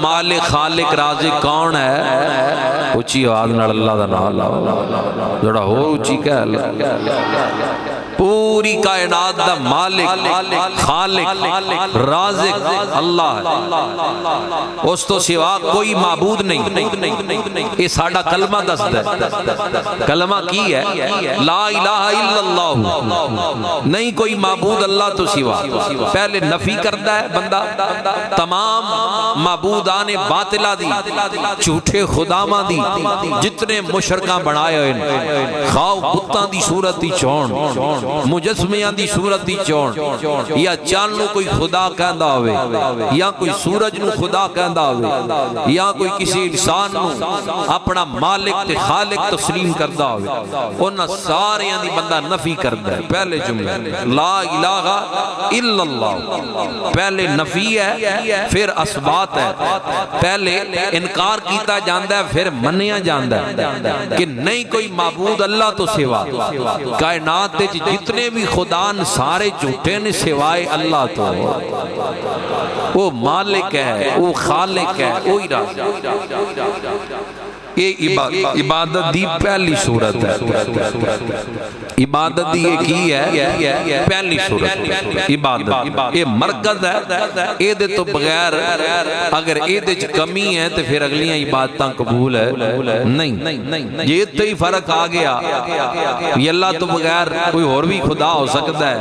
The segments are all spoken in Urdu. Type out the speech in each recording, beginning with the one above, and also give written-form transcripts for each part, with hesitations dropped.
مالک خالق رازق کون ہے؟ اچھی آواز نال اللہ دا نام لاؤ، جڑا ہو اچھی کہہ لے۔ پوری کائنات دا مالک خالق رازق اللہ ہے، اس تو سوا کوئی معبود نہیں۔ یہ ساڈا کلمہ دسدا ہے۔ کلمہ کی ہے؟ لا الہ الا اللہ، نہیں کوئی معبود اللہ تو سوا۔ پہلے نفی کرتا ہے بندہ تمام معبودان باطلہ دی، جھوٹے خداواں دی، جتنے مشرکاں بنائے ہوئے، خواہ بتاں دی صورت دی چون، مجسمیاں دی صورت دی چون، یا چاند نو کوئی خدا کہندا ہوئے، یا کوئی سورج نو خدا کہندا ہوئے، یا کوئی کسی انسان نو اپنا مالک تے خالق تسلیم کردا ہوئے، انہاں سارے دی بندہ نفی کردا ہے۔ پہلے جملے لا الہ الا اللہ، پہلے نفی ہے پھر اثبات ہے۔ پہلے انکار کیتا جاندا ہے پھر منیا جاندا ہے کہ نہیں کوئی معبود اللہ تو سوا۔ کائنات تے جتنے بھی خدان سارے جھوٹے نے سوائے اللہ تو۔ وہ مالک ہے، وہ خالق ہے، وہی رازق۔ یہ عبادت دی پہلی صورت ہے۔ عبادت دی ایک ہی ہے پہلی صورت عبادت، یہ مرکز ہے۔ اے دے تو بغیر اگر اے دے چ کمی ہے تو پھر اگلیاں عبادتاں قبول ہے نہیں۔ یہ تے ہی فرق آ گیا، یہ اللہ تو بغیر کوئی اور بھی خدا ہو سکتا ہے،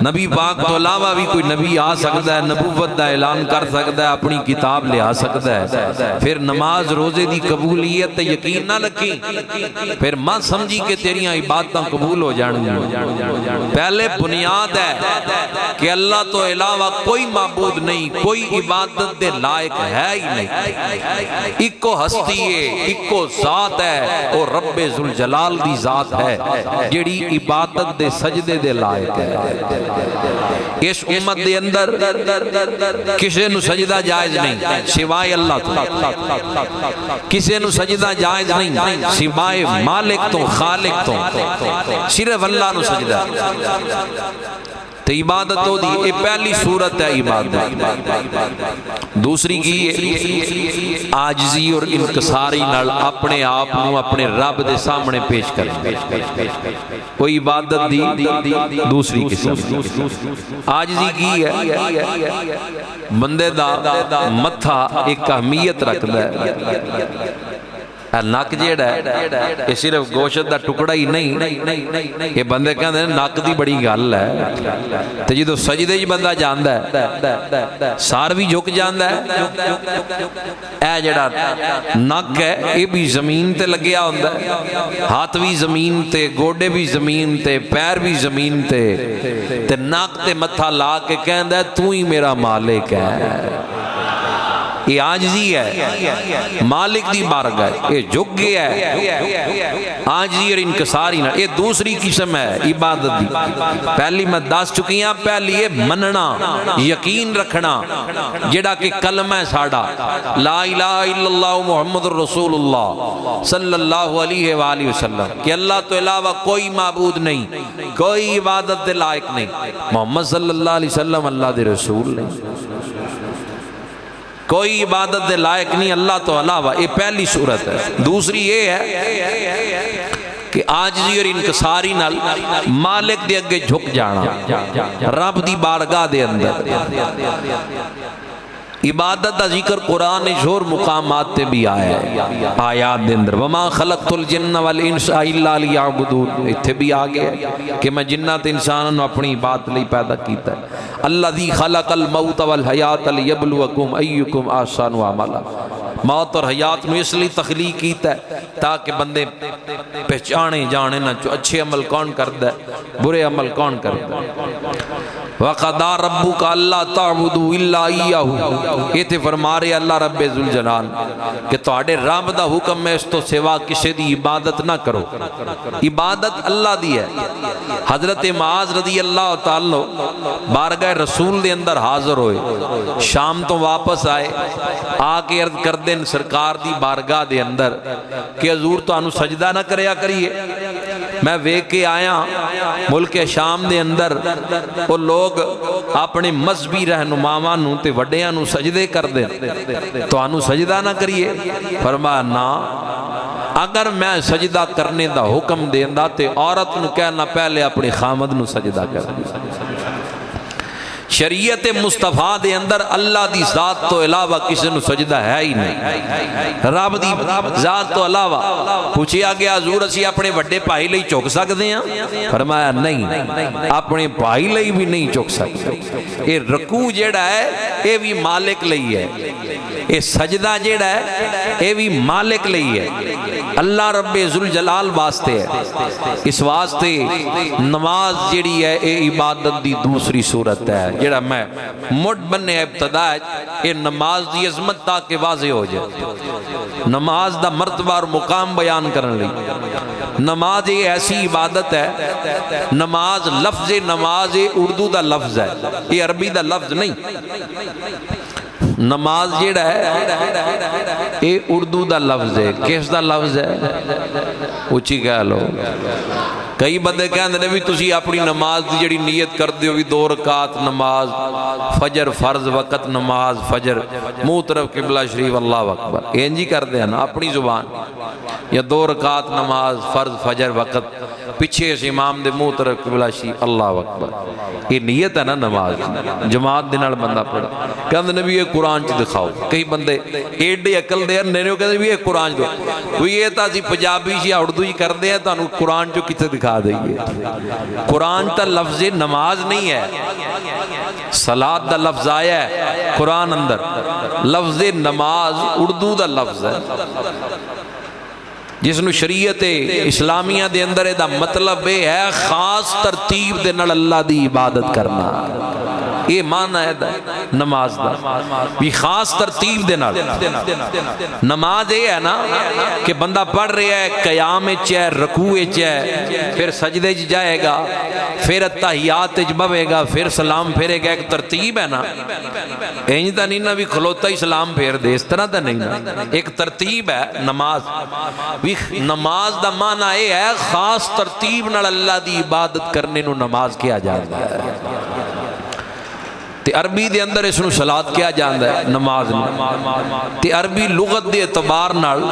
نبی پاک تو علاوہ بھی کوئی نبی آ سکتا ہے، نبوت دا اعلان کر سکتا ہے، اپنی کتاب لے آ سکتا ہے۔ پھر نماز روزے دی قبولیت یقین نہ رکھی، پھر ماں سمجھی کہ تیریاں عبادتاں قبول ہو جان گی۔ پہلے بنیاد ہے کہ اللہ تو علاوہ کوئی معبود نہیں، کوئی عبادت دے لائق ہے ہی نہیں۔ ایکو ہستی ہے، ایکو ذات ہے، اور رب ذوالجلال دی ذات ہے جیڑی عبادت دے سجدے دے لائق ہے۔ اس امت دے اندر کسی نو سجدہ جائز نہیں سوائے اللہ تو، کسی نو سجدہ جائز نہیں سوائے مالک تو خالق تو، صرف اللہ نو سجدہ۔ تو عبادت ہو دی، یہ پہلی صورت ہے عبادت۔ دوسری کی ہے عاجزی اور انکساری نال اپنے آپ نو اپنے رب دے سامنے پیش کریں۔ کوئی عبادت دی دوسری قسم عاجزی کی ہے، بندے دا متھا ایک اہمیت رکھتا ہے۔ نک جیڑا ہے یہ صرف گوشت دا ٹکڑا ہی نہیں، یہ بندے کہندے ہیں نک دی بڑی گل ہے۔ تے جدوں سجدے وچ بندہ جاندا ہے سار بھی جھک جاندا ہے، اے جڑا نک ہے یہ بھی زمین تے لگیا ہوندا ہے، ہاتھ بھی زمین تے، گوڈے بھی زمین تے، پیر بھی زمین تے نک تے متھا لا کے کہندا ہے تو ہی میرا مالک ہے۔ یہ عاجزی ہے، مالک دی بارگاہ یہ جھک گیا ہے، عاجزی اور انکساری نہ۔ یہ دوسری قسم ہے عبادت دی۔ پہلی میں دس چکی ہاں، پہلی ہے مننا، یقین رکھنا، جڑا کہ کلمہ ہے ساڑا لا الہ الا اللہ محمد رسول اللہ صلی اللہ علیہ وآلہ وسلم، کہ اللہ تو علاوہ کوئی معبود نہیں، کوئی عبادت دے لائق نہیں، محمد صلی اللہ علیہ وسلم اللہ دے رسول نہیں، کوئی عبادت دے لائق نہیں اللہ تو علاوہ۔ یہ پہلی صورت ہے۔ دوسری یہ ہے کہ عاجزی اور انکساری نال مالک دے اگے جھک جانا، رب دی بارگاہ دے اندر۔ عبادت دا ذکر قرآن شور مقامات تے بھی آیا ہے، آیات دے اندر وما خلقت الجن والانس الا لیعبدون، اتھے بھی آگے ہے کہ میں جنات انسان اپنی بات لئی پیدا کیتا ہے۔ الذی خلق الموت والحیات لیبلوکم ایکم احسن عملا، موت اور حیات میں اس لیے تخلیق کیتا ہے تاکہ بندے پہچانے جانے نہ اچھے عمل کون کرتا ہے برے عمل کون کرتا ہے۔ وَقَضَىٰ رَبُّكَ أَلَّا تَعْبُدُوا إِلَّا إِيَّاهُ، یہ تھے فرما رہے اللہ رب ذوالجلال کہ تواڈے رب دا حکم ہے اس تو سوا کسی دی عبادت نہ کرو، عبادت اللہ دی ہے۔ حضرت معاذ رضی اللہ تعالی بارگاہ رسول دے اندر حاضر ہوئے، شام تو واپس آئے، آ کے عرض کر دین سرکار دی بارگاہ دے اندر کہ حضور تو انو سجدہ نہ کریا کریے، میں ویکھ کے آیا ملک شام دے اندر وہ لوگ اپنے مذہبی رہنماواں نوں تے وڈیاں نوں سجدے کردے، تانوں سجدہ نہ کریے؟ فرمایا نا، اگر میں سجدہ کرنے دا حکم دیندا تے عورت نوں کہنا پہلے اپنے خامد نوں سجدہ کر دی۔ شریعت مصطفیٰ دے اندر اللہ دی ذات تو علاوہ کسی نو سجدہ ہے ہی نہیں، رب دی ذات تو علاوہ۔ پوچھیا گیا حضور اسی اپنے وڈے بھائی لئی جھک سکدے ہیں؟ فرمایا نہیں، اپنے بھائی لئی بھی نہیں جھک سکتے۔ یہ رکوع جیڑا ہے یہ بھی مالک لئی ہے، یہ سجدہ جیڑا ہے یہ بھی مالک لئی ہے، اللہ رب ذوالجلال واسطے ہے۔ اس واسطے نماز جیڑی ہے یہ عبادت دی دوسری صورت ہے، جیڑا میں مڈ بننے ابتدا ہے یہ نماز دی عظمت تاکہ واضح ہو جائے، نماز دا مرتبہ اور مقام بیان کرنے لئی۔ نماز یہ ایسی عبادت ہے، نماز لفظ نماز اردو دا لفظ ہے، یہ عربی دا لفظ نہیں۔ نماز جیڑا ہے یہ اردو دا لفظ ہے، کس دا لفظ ہے؟ اچھی کہہ لو۔ کئی بندے کہندے نے بھی تسی اپنی نماز دی جڑی نیت کردے ہو بھی 2 رکعت نماز فجر فرض وقت نماز فجر منہ طرف قبلہ شریف اللہ اکبر، انجی کردے ہیں نا اپنی زبان، یا 2 رکعت نماز فرض فجر وقت پیچھے سے امام دے منہ طرف قبلہ شریف اللہ اکبر، یہ نیت ہے نا نماز، جماعت دے نال بندہ پڑھے۔ کہندے نے بھی یہ قرآن چ دکھاؤ، کئی بندے ایڈے عقل دے نے کہندے بھی یہ قرآن دو، کوئی یہ تا سی پنجابی یا اردو ہی کردے ہیں، تانوں قرآن چ کتے دکھا دئیے؟ قرآن تا لفظ نماز نہیں ہے، صلاۃ دا لفظ آیا ہے قرآن اندر، لفظ نماز اردو دا لفظ ہے جس نو شریعت اسلامیہ دے اندر دا مطلب ہے خاص ترتیب دے نال اللہ دی عبادت کرنا، یہ معنی ہے نماز دا بھی خاص ترتیب دے نال۔ نماز یہ ہے نا کہ بندہ پڑھ رہا ہے قیام وچ ہے، رکوع وچ ہے، پھر سجدے وچ جائے گا، پھر تحیات وچ بوے گا، پھر سلام پھیرے گا، ایک ترتیب ہے نا، اینج تا نہیں نا بھی کھلوتا ہی سلام پھیر دے، اس طرح تا نہیں نا، ایک ترتیب ہے نماز۔ نماز دا معنی یہ ہے خاص ترتیب نال اللہ دی عبادت کرنے نو نماز کیا جاتا ہے، تے عربی دے اندر اس نو صلاۃ کیا جاتا ہے نماز نو، تے عربی لغت دے اعتبار نال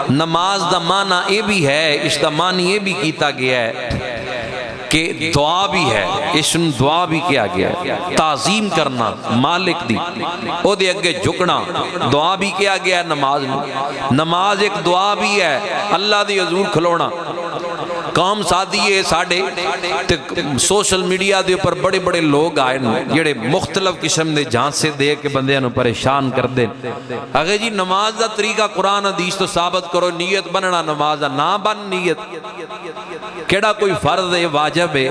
نماز دا معنی یہ بھی ہے، اس دا معنی یہ بھی کیتا گیا ہے کہ دعا بھی ہے، اس نے دعا بھی کیا گیا ہے، تعظیم کرنا مالک دی، او دے اگے جھکنا، دعا بھی کیا گیا ہے نماز میں۔ نماز ایک دعا بھی ہے، اللہ دی حضور کھلونا۔ قوم سادی ہے ساڑھے سوشل میڈیا دے پر بڑے بڑے لوگ آئے جڑے مختلف قسم دے جھانسے دے کے بندے انہوں پریشان کر دیں۔ اگر جی نماز دا طریقہ قرآن حدیث تو ثابت کرو، نیت بننا نماز دا نہ بن نیت، کیڑا کوئی فرض ہے واجب ہے،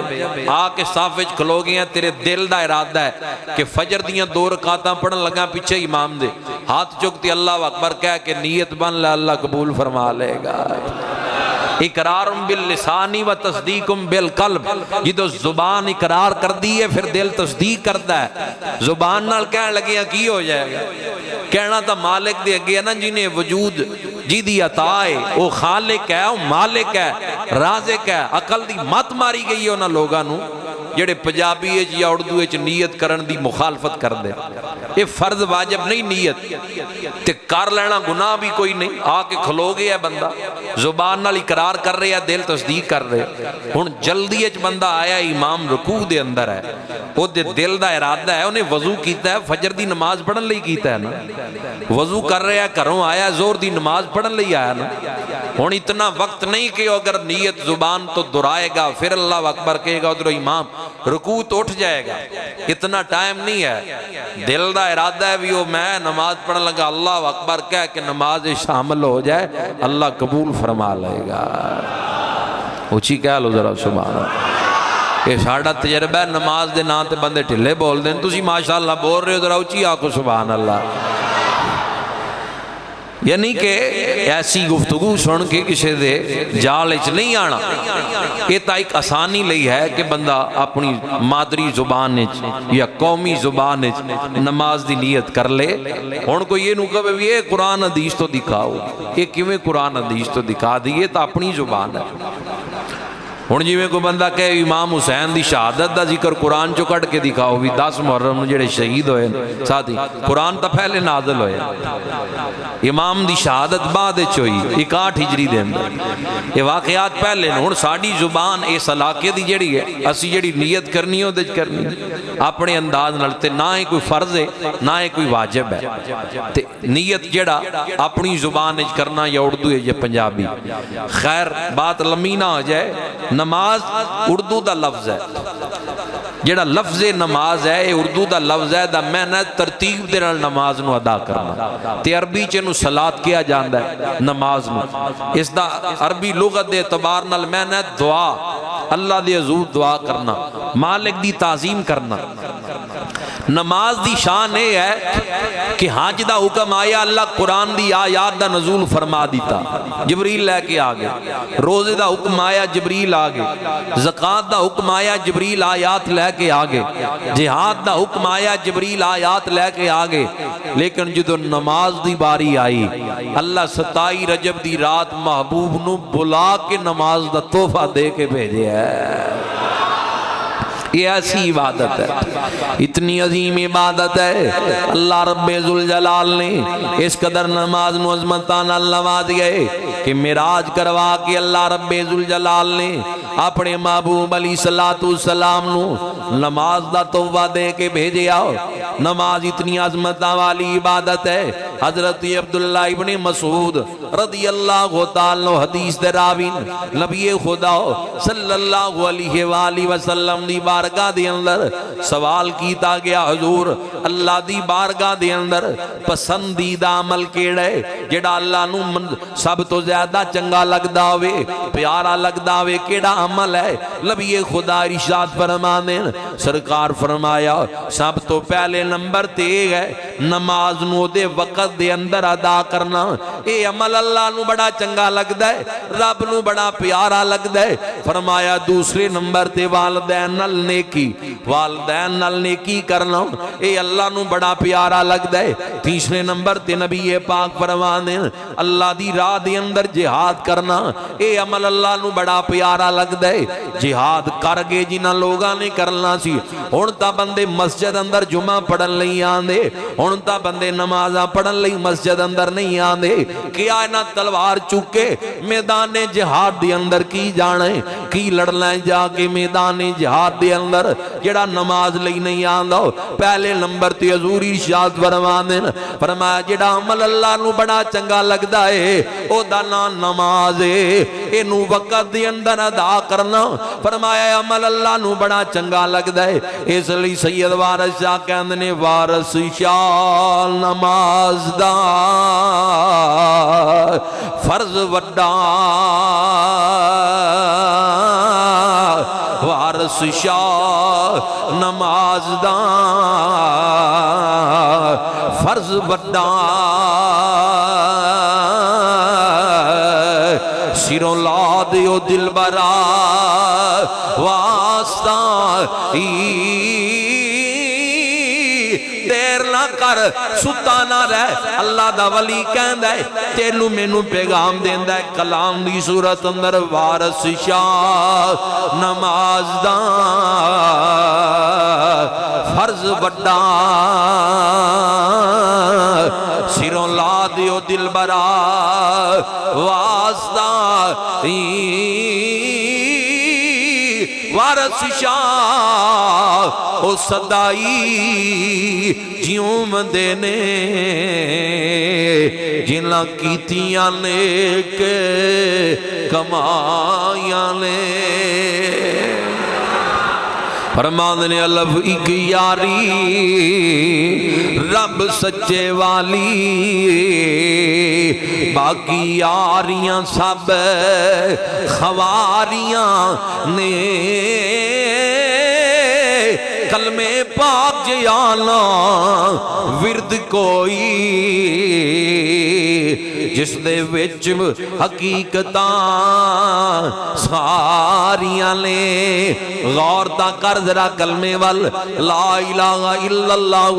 آ کے صاف وچ کھلو گئے ہیں، تیرے دل دا ارادہ ہے کہ فجر دیاں 2 رکعتاں پڑھن لگا پیچھے امام دے، ہاتھ چکتی اللہ اکبر کہہ کے نیت بن لے، اللہ قبول فرما لے گا۔ اقرار باللسانی و تصدیق بالقلب، یہ تو زبان اقرار کر دی ہے پھر دل تصدیق کرتا ہے، زبان نال کہنے لگے کی ہو جائے گا، کہنا تا مالک دے اگے نا جنہیں وجود جی دی عطا ہے، وہ خالق ہے، وہ مالک ہے، رازق ہے۔ عقل دی مت ماری گئی ہے انہاں لوگاں نو جڑے پنجابی یا اردو وچ نیت کرن دی مخالفت کر دے۔ یہ فرض واجب نہیں نیت، تے کر لینا گناہ بھی کوئی نہیں، آ کے کھلو گیا بندہ، زبان نال اقرار کر رہے ہیں، دل تصدیق کر رہے ہیں۔ ہن جلدی وچ بندہ آیا، امام رکوع دے اندر ہے، او دے دل دا ارادہ ہے، انہیں وضو کیتا ہے، فجر دی نماز پڑھن لئی کیتا ہے نا، وضو کر رہا ہے، گھروں آیا، زور دی نماز پڑھن لئی آیا نا۔ ہن اتنا وقت نہیں کہ اگر نیت زبان تو دہرائے گا پھر اللہ اکبر کہے گا ادھر امام رکوع تو اٹھ جائے گا، اتنا ٹائم نہیں ہے۔ دل دا ارادہ ہے بھی وہ میں نماز پڑھن لگا، اللہ اکبر کہہ کے نماز شامل ہو جائے، اللہ قبول فرما لے گا۔ اچھی کہہ لو ذرا سبحان اللہ۔ یہ ساڑھا تجربہ ہے، نماز دے نام تے بندے ٹھلے بول دیں، تسی ماشاءاللہ بول رہے ہو، ذرا اچھی آکو سبحان اللہ۔ یعنی کہ ایسی گفتگو سن کے کسی دے جال اچ نہیں آنا، یہ تا ایک آسانی لئی ہے کہ بندہ اپنی مادری زبان اچ یا قومی زبان اچ نماز دی نیت کر لے۔ ہن کوئی یہ نو کہے بھی یہ قرآن حدیث تو دکھاؤ، یہ کیویں قرآن حدیث تو دکھا دیئے، تا اپنی زبان ہے۔ ہن جویں کوئی بندہ کہے امام حسین دی شہادت دا ذکر قرآن چو کٹ کے دکھاؤ بھی 10 محرم جڑے شہید ہوئے ساتھی قرآن تا پہلے نازل ہوئے امام دی شہادت بعد ہوئی 61 ہجری دے اندر یہ واقعات پہلے ہن ساڈی زبان اس علاقے دی جڑی ہے اسی جڑی نیت کرنی ہو کرنی اپنے انداز نال تے نہ ہی کوئی فرض ہے نہ ہی کوئی واجب ہے تے نیت جڑا اپنی زبان وچ کرنا یا اردو ہے یا پنجابی خیر بات لمبی نہ ہو جائے نماز اردو دا لفظ ہے جڑا لفظ نماز ہے یہ اردو دا لفظ ہے دا میں نے ترتیب دے نال نماز نو ادا کرنا تے عربی چ نو صلات کیا جاندا ہے نماز نو اس دا عربی لغت دے اعتبار نال میں نے دعا اللہ دے حضور دعا کرنا مالک دی تعظیم کرنا نماز دی شان یہ ہے کہ حج دا حکم آیا اللہ قرآن دی آیات دا نزول فرما دیتا جبریل لے کے آگے روزے دا حکم آیا جبریل آگے زکوٰۃ دا حکم آیا جبریل آیات لے کے آگے جہاد دا حکم آیا جبریل آیات لے کے آگے لیکن جدو نماز دی باری آئی اللہ 27 رجب دی رات محبوب نو بلا کے نماز دا تحفہ دے کے بھیجے ہے یہ ایسی عبادت ہے اتنی عظیم عبادت ہے اللہ رب ذوالجلال نے اس قدر نماز نو عظمتاں نواز گئے کہ معراج کروا کے اللہ رب ذوالجلال نے اپنے محبوب علیہ السلام نو نماز دا تحفہ دے کے بھیجے آؤ نماز اتنی عظمتاں والی عبادت ہے حضرت عبداللہ ابن مسعود رضی اللہ تعالیٰ حدیث دے راوین نبی خدا صلی اللہ علیہ وآلہ وسلم دی بارگاہ دے اندر سوال کیتا گیا حضور اللہ دی بارگاہ دے اندر پسندیدہ عمل کیڑے جڑا اللہ نو سب تو زیادہ چنگا لگدا ہوئے پیارا لگدا ہوئے کیڑا عمل ہے نبی خدا ارشاد فرمانے سرکار فرمایا سب تو پہلے نمبر تے ہے نماز نو دے وقت دے اندر ادا کرنا اے عمل اللہ نو بڑا چنگا لگدا ہے رب نو بڑا پیارا لگدا ہے فرمایا دوسرے نمبر تے والدین نال نیکی والدین نال نیکی کرنا اے اللہ نو بڑا پیارا لگدا ہے تیسرے نمبر تے نبی پاک فرمانے اللہ دی راہ دے اندر جہاد کرنا اے عمل اللہ نو بڑا پیارا لگدا ہے جہاد کر گئے جنہاں لوگاں نے کرنا سی ہن تا بندے مسجد اندر جمعہ پڑھن لئی آندے ہن تا بندے نمازاں پڑھن لئی مسجد اندر نہیں آندے کیا انہاں تلوار چکے میدان جہاد دے اندر کی جانے کی لڑنا جا کے میدان جہاد دے اندر جڑا نماز لئی نہیں آندا پہلے نمبر تے حضور ارشاد فرمانے فرمایا جڑا عمل اللہ نو بڑا چنگا لگدا ہے او دا نام نماز ہے اینو وقت دے اندر ادا کرنا فرمایا عمل اللہ نو بڑا چنگا لگدا ہے اس لئی سید وارث شاہ کہندے نے وارث شاہ نماز دا فرض وڈا وارث شاہ نماز دا فرض وڈا سروں لا دیو دل برا واسطہ دیر نہ کر ستا نہ رہ اللہ دا ولی کہندا ہے تینو مینوں پیغام دیندا ہے کلام دی صورت اندر وارث شاہ نماز دا فرض وڈا سروں لا دیو دل برا واسطہ وارث شاہ او صدائی جیوں مندے نے جنہاں کیتیاں نیک کمائیاں نے فرماندے الف ایک یاری رب سچے والی باقی یاریاں سب خواریاں نے کلمے پاک جیانا ورد کوئی جس دے وچ حقیقتاں ساریاں نے غور تا کر ذرا کلمے وال لا الہ الا اللہ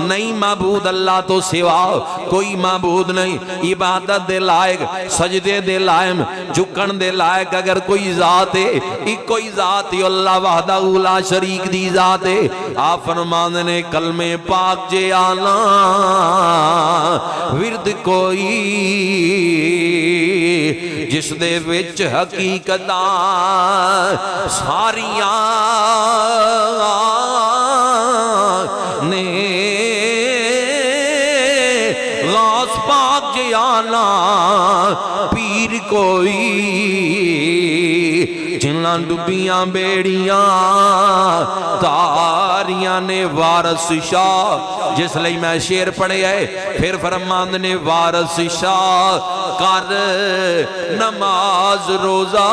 نہیں معبود اللہ تو سوا کوئی معبود نہیں عبادت دے لائق سجدے دے لائق جھکن دے لائق اگر کوئی ذات ہے ایک کوئی ذات ہی اللہ وحدہ لا شریک دی ذات ہے آپ فرمان نے کلمے پاک جے آنا ورد کوئی جس دے وچ حقیقتاں ساریاں نے غوث پاک جے آنا پیر کوئی جنہاں ڈبیاں بیڑیاں تاریاں نے وارث شاہ جس لئی میں شعر پڑھے ہے پھر فرمان نے وارث شاہ کر نماز روزہ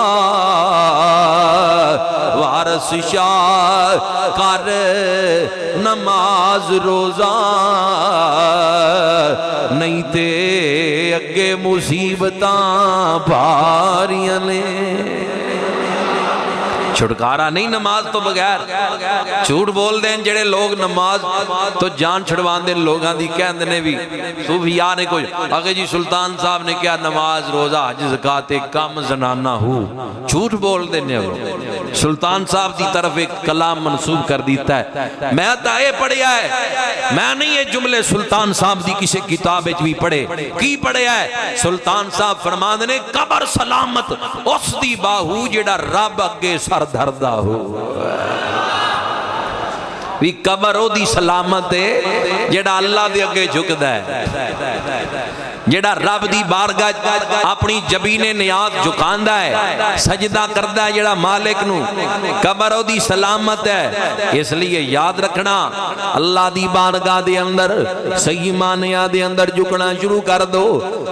وارث شاہ کر نماز روزہ نہیں تے اگے مصیبتاں بھاریاں نے چھڑکارا نہیں نماز تو بغیر جھوٹ بول دیں جڑے لوگ نماز تو جان چھڑوان دیں لوگاں دی کہندے نے بھی صوفیاء نے کوئی آگے جی سلطان صاحب نے کیا نماز روزہ حج زکات کم زنانہ ہو جھوٹ بول دینے ہو سلطان صاحب دی طرف ایک کلام منسوب کر دیتا ہے میں تائے پڑھیا ہے میں نہیں یہ جملے سلطان صاحب دی کسی کتاب بھی پڑھے کی پڑھیا ہے سلطان صاحب فرمان نے قبر سلامت اس دی باہو جڑا رب اگے سر دھردہ ہو بھی قبر او دی سلامت ہے جڑا اللہ دے اگے جھکدا ہے جڑا رب دی بارگاہ اپنی جبین نیاز جھکاندا ہے سجدہ کردا ہے جڑا مالک نو قبر او دی سلامت ہے اس لیے یاد رکھنا اللہ دی بارگاہ دے اندر صحیح معنیاں دے اندر جھکنا شروع کر دو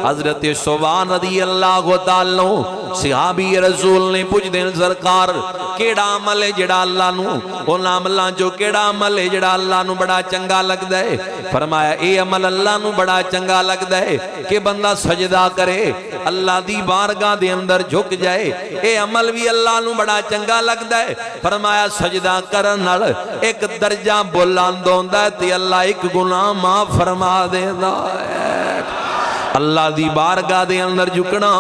حضرت صوبان رضی اللہ تعالی صحابی رسول نے پوچھ دین سرکار کیڑا عمل ہے جڑا اللہ نو ان عملاں جو کیڑا عمل ہے جڑا اللہ نو بڑا چنگا لگدا ہے فرمایا اے عمل اللہ نو بڑا چنگا لگدا ہے کہ بندہ سجدہ کرے اللہ دی بارگاہ دے اندر جھک جائے اے عمل بھی اللہ نو بڑا چنگا لگدا ہے فرمایا سجدہ کرن نال ایک درجہ بلند ہوندا ہے تے اللہ ایک گناہ معاف فرما دیندا ہے اللہ دی بارگاہ دے اندر جھکنا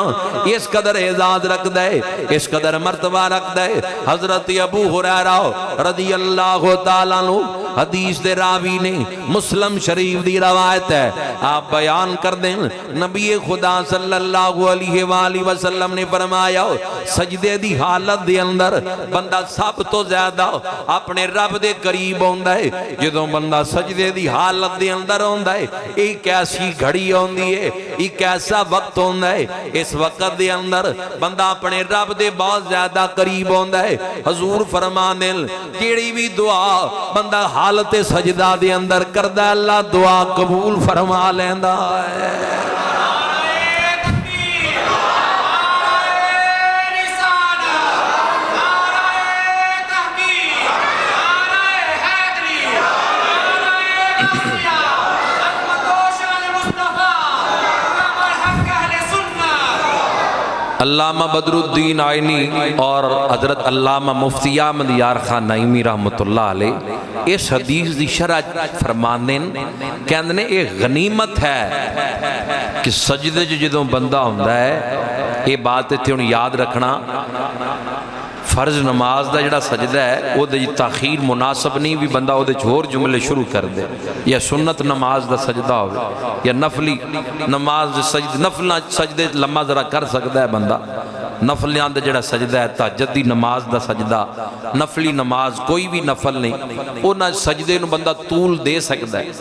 اس قدر اعزاز رکھ دے اس قدر مرتبہ رکھ دے حضرت ابو ہریرہ رضی اللہ تعالیٰ عنہ حدیث دے راوی نے مسلم شریف دی روایت ہے آپ بیان کر دیں نبی خدا صلی اللہ علیہ وآلہ وسلم نے فرمایا سجدے دی حالت دے اندر بندہ سب تو زیادہ اپنے رب دے قریب ہوندا ہے جدوں بندہ سجدے دی حالت دے اندر ہوندا ہے ایک ایسی گھڑی ہوندی ہے ایک ایسا وقت ہوندا ہے اس وقت دے اندر بندہ اپنے رب دے بہت زیادہ قریب ہوندا ہے حضور فرمانے جیڑی بھی دعا بندہ حالت سجدہ دے اندر کردہ اللہ دعا قبول فرما لیندا ہے علامہ بدر الدین آئینی اور حضرت علامہ مفتی احمد یار خان نعیمی رحمت اللہ علیہ اس حدیث دی شرح فرماندے کہندے ایک غنیمت ہے کہ سجدے جدوں بندہ ہوندا ہے یہ بات تے ہن یاد رکھنا فرض نماز دا جڑا سجدہ ہے وہ دے تاخیر مناسب نہیں بھی بندہ وہ دے چھوڑ جملے شروع کر دے یا سنت نماز دا سجدہ ہوئے یا نفلی نماز نفل سجدے لمحہ ذرا کر سکتا ہے بندہ نفلیاں دا جڑا سجدہ ہے تہجد دی نماز دا سجدہ نفلی نماز کوئی بھی نفل نہیں وہ نہ سجدے نو بندہ طول دے سکتا ہے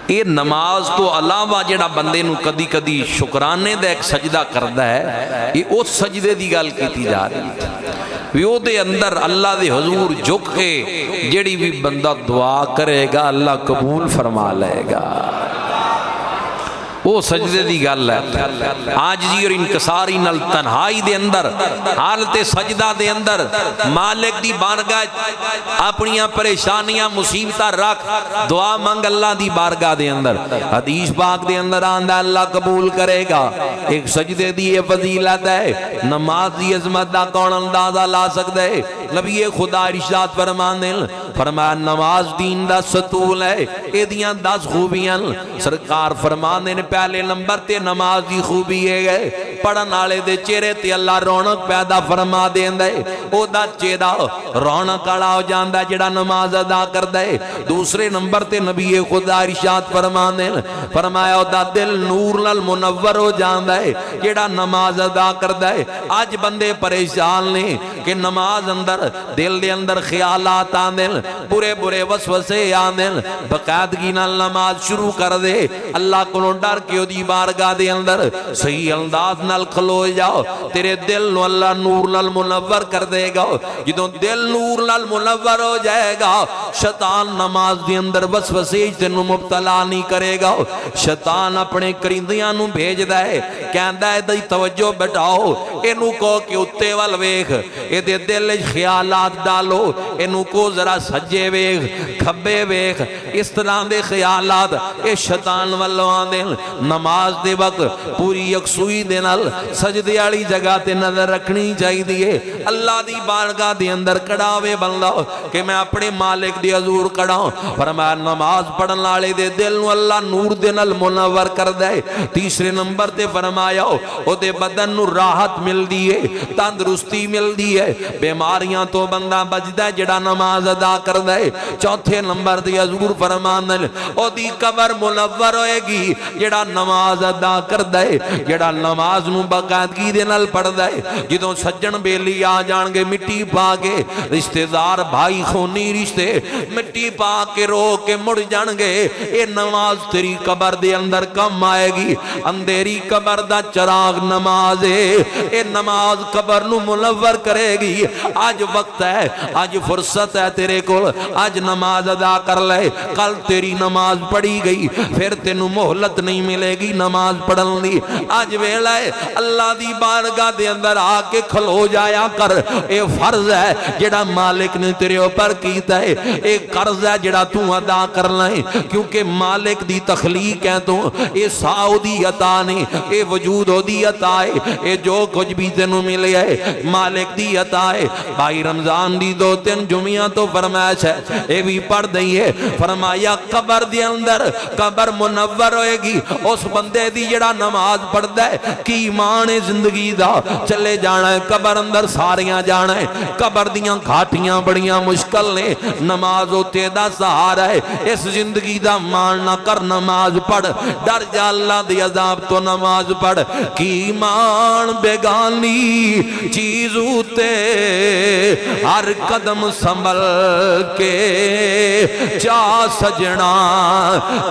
یہ نماز تو علاوہ جڑا بندے نو کدی کدی شکرانے دا ایک سجدہ کردا ہے یہ اس سجدے دی گل کیتی جا رہی ہے وہ دے اندر اللہ دے حضور جھک کے جڑی بھی بندہ دعا کرے گا اللہ قبول فرما لے گا وہ سجدے دی گل ہے آجزی اور انکساری نال تنہائی دے اندر حالت سجدہ دے اندر مالک دی بارگاہ اپنیاں پریشانیاں مصیبتہ رکھ دعا منگ اللہ دی بارگاہ دے اندر حدیث پاک دے اندر آندہ اللہ قبول کرے گا ایک سجدے دی یہ فضیلت ہے نماز دی عظمت دا کون اندازہ لا سکتا ہے نبی خدا ارشاد فرمایا نماز دین دا ستول ہے اے دیاں 10 خوبیاں سرکار فرمانے نے پہلے نمبر تے نماز دی خوبی ہے پڑھن والے دے چہرے تے اللہ رونق پیدا فرما دیندا ہے او دا چہرہ رونق والا ہو جاندا ہے جڑا نماز ادا کردا ہے دوسرے نمبر تے نبی خدا ارشاد فرمایا او دا دل نور نال منور ہو جاندا ہے جڑا نماز ادا کردا ہے اج بندے پریشان نے کہ نماز اندر دل دے اندر خیالات آندے برے برے وسوسے آندے باقاعدگی نال نماز شروع کر دے اللہ کو ڈر کے دی بارگاہ دے اندر صحیح انداز نال کھلو جاؤ تیرے دل نو اللہ نور نال منور کر دے گا جدوں دل نور نال منور ہو جائے گا شیطان نماز دے اندر وسوسے تینوں مبتلا نہیں کرے گا شیطان اپنے کرندیاں نو بھیجدا ہے کہندا ہے دی توجہ بٹھاؤ اینو کو کہ اتے وال ویکھ اے دے دل وچ خیالات ڈالو اینو کو ذرا سجے ویکھ کھبے ویکھ اس طرح دے خیالات اے شیطان والوں آندے نماز دے وقت پوری یکسوئی دے نال سجدے والی جگہ تے نظر رکھنی چاہیے اللہ دی بارگاہ دے اندر کڑاوے بندہ کہ میں اپنے مالک دی حضور کڑاؤں فرمایا نماز پڑھن والے دے دل نو اللہ نور دے نال منور کر دے تیسرے نمبر تے فرمایا او دے بدن نو راحت مل دی ہے تندرستی مل دی ہے بیماریاں تو بندہ بچدا ہے جڑا نماز ادا کر دے چوتھے نمبر تے حضور فرماندے او دی قبر منور ہوئے گی جڑا نماز ادا کر دے جڑا نماز نو باقاعدگی دے نال پڑھ دے جدوں سجن بیلی آ جان گے مٹی پا کے رشتہ دار بھائی خونی رشتے مٹی پا کے رو کے مڑ جان گے اے نماز تیری قبر دے اندر کم آئے گی اندھیری قبر دا چراغ نماز ہے اے نماز قبر نو منور کرے گی آج وقت ہے آج فرصت ہے تیرے کول آج نماز ادا کر لے کل تیری نماز پڑھی گئی پھر تینوں مہلت نہیں ملے گی نماز پڑھن دی آج ویلا ہے اللہ دی بارگاہ دے اندر آ کے کھلو جایا کر اے فرض ہے جڑا مالک نے تیرے اوپر کیتا ہے اے قرض ہے جڑا تو ادا کرنا ہے کیونکہ مالک دی تخلیق ہے تو اے ساؤ دی عطا نہیں اے وجود ہو دی عطا ہے اے جو کچھ بھی تینوں ملے ہے مالک دی عطا ہے بھائی رمضان دی 2-3 جمعیاں تو فرمائش ہے اے بھی پڑھ دئی ہے فرمایا قبر دے اندر قبر منور ہوئے گی اس بندے دی جڑا نماز پڑھ دے کی ایمان زندگی دا چلے جانا ہے قبر اندر ساریاں جانا ہے قبر دیاں گھاٹیاں بڑیاں مشکل نے نماز ہوتے دا سہارا ہے اس زندگی دا مان نہ کر نماز پڑھ ڈر جا اللہ دی عذاب تو نماز پڑھ کی ایمان بیگانی چیز ہوتے ہر قدم سنبھل کے جا سجنا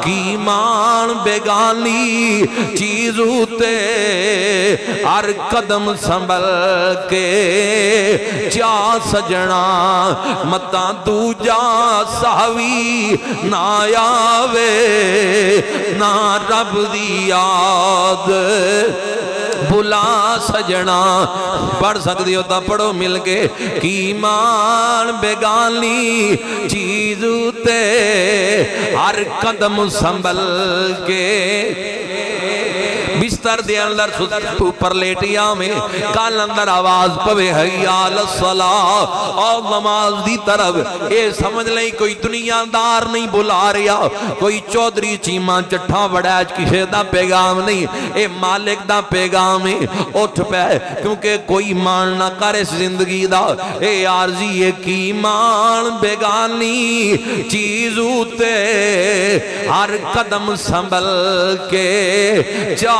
کی ایمان بیگانی چیز ہوتے ہر قدم سنبھل کے جا سجنا متا تو جا ساوی نہ آوے نہ رب دی یاد بلا سجنا پڑھ سکتی ہوتا پڑھو مل کے کی ایمان بیگانی چیز تے ہر قدم سنبھل کے بستر دے اندر اوپر لیٹیا میں کال اندر آواز پوے حیا الصلاۃ اور نماز دی طرف اے سمجھ لیں کوئی دنیا دار نہیں بلا رہا کوئی چودھری چیمہ چٹھا وڑیج کسے دا پیغام نہیں اے مالک دا پیغام ہے اٹھ پہ کیونکہ کوئی مان نہ کر اس زندگی دا اے عارضی ہے کی ایمان بیگانی چیز ہوتے ہر قدم سنبھل کے جا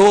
2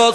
2